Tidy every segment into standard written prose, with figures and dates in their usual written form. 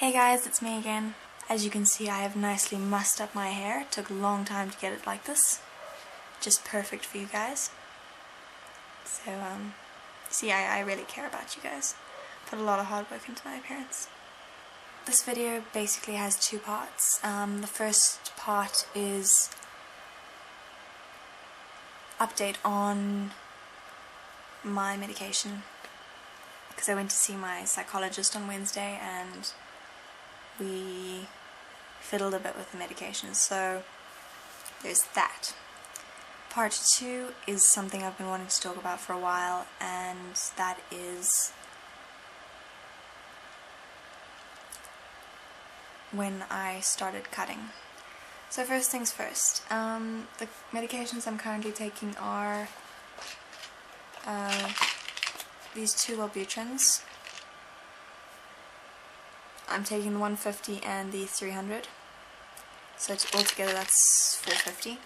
Hey guys, it's me again. As you can see, I have nicely mussed up my hair. It took a long time to get it like this. Just perfect for you guys. So, see, I really care about you guys. Put a lot of hard work into my appearance. This video basically has two parts. The first part is update on my medication, because I went to see my psychologist on Wednesday and we fiddled a bit with the medication, so there's that. Part 2 is something I've been wanting to talk about for a while, and that is when I started cutting. So first things first, the medications I'm currently taking are these two Wellbutrins. I'm taking the 150 and the 300, so altogether that's 450.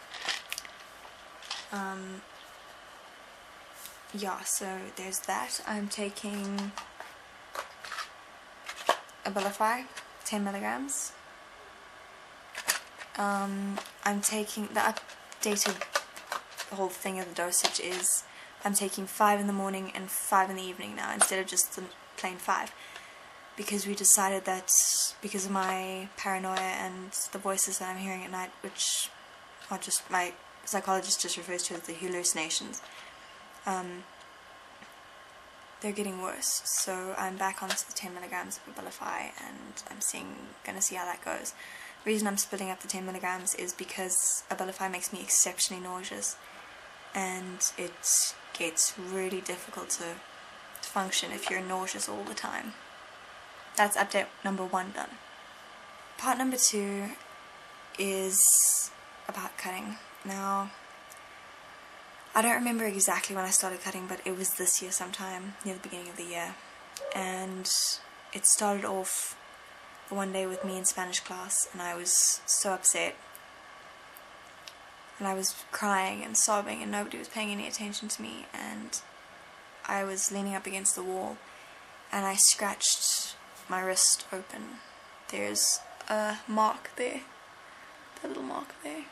Yeah, so there's that. I'm taking Abilify, 10 milligrams. I'm taking the updated whole thing of the dosage is I'm taking 5 in the morning and 5 in the evening now, instead of just the plain 5. Because we decided that because of my paranoia and the voices that I'm hearing at night, which are just, my psychologist just refers to as the hallucinations, they're getting worse. So I'm back onto the 10 milligrams of Abilify, and I'm gonna see how that goes. The reason I'm splitting up the 10 milligrams is because Abilify makes me exceptionally nauseous, and it gets really difficult to function if you're nauseous all the time. That's update number 1 done. Part number 2 is about cutting. Now, I don't remember exactly when I started cutting, but it was this year sometime, near the beginning of the year. And it started off one day with me in Spanish class, and I was so upset. And I was crying and sobbing, and nobody was paying any attention to me. And I was leaning up against the wall, and I scratched my wrist open. There's a mark there, that little mark there.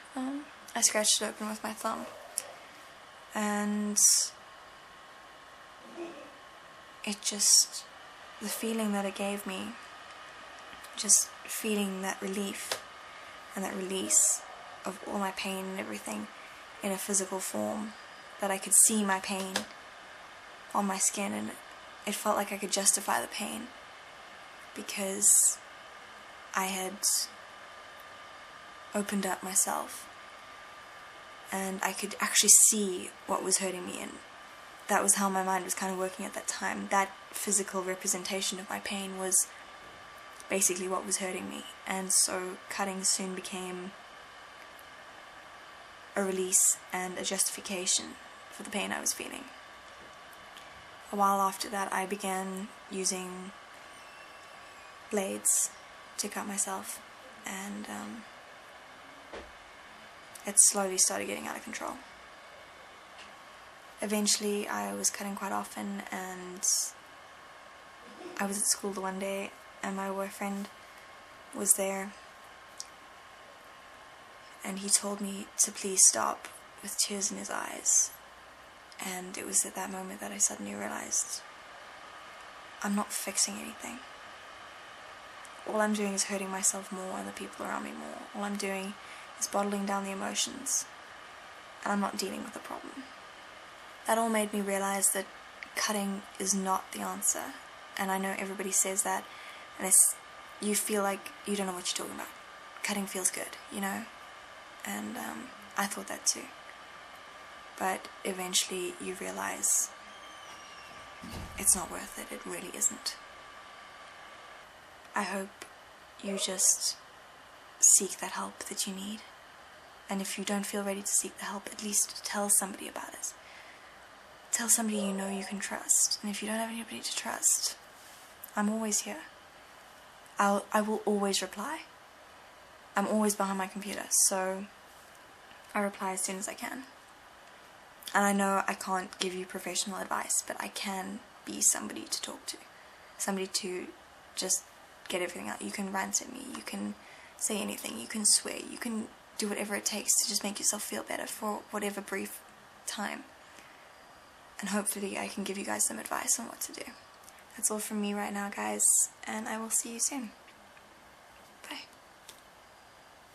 I scratched it open with my thumb, and it just, the feeling that it gave me, just feeling that relief and that release of all my pain and everything in a physical form, that I could see my pain on my skin, and it felt like I could justify the pain, because I had opened up myself and I could actually see what was hurting me, and that was how my mind was kind of working at that time. That physical representation of my pain was basically what was hurting me, and so cutting soon became a release and a justification for the pain I was feeling. A while after that, I began using blades to cut myself, and it slowly started getting out of control. Eventually I was cutting quite often, and I was at school the one day and my boyfriend was there, and he told me to please stop, with tears in his eyes. And it was at that moment that I suddenly realized I'm not fixing anything. All I'm doing is hurting myself more and the people around me more. All I'm doing is bottling down the emotions, and I'm not dealing with the problem. That all made me realize that cutting is not the answer. And I know everybody says that, and you feel like you don't know what you're talking about. Cutting feels good, you know? And I thought that too. But eventually you realize it's not worth it. It really isn't. I hope you just seek that help that you need. And if you don't feel ready to seek the help, at least tell somebody about it. Tell somebody you know you can trust. And if you don't have anybody to trust, I'm always here. I will always reply. I'm always behind my computer, so I reply as soon as I can. And I know I can't give you professional advice, but I can be somebody to talk to. Somebody to just get everything out. You can rant at me, you can say anything, you can swear, you can do whatever it takes to just make yourself feel better for whatever brief time. And hopefully I can give you guys some advice on what to do. That's all from me right now, guys, and I will see you soon.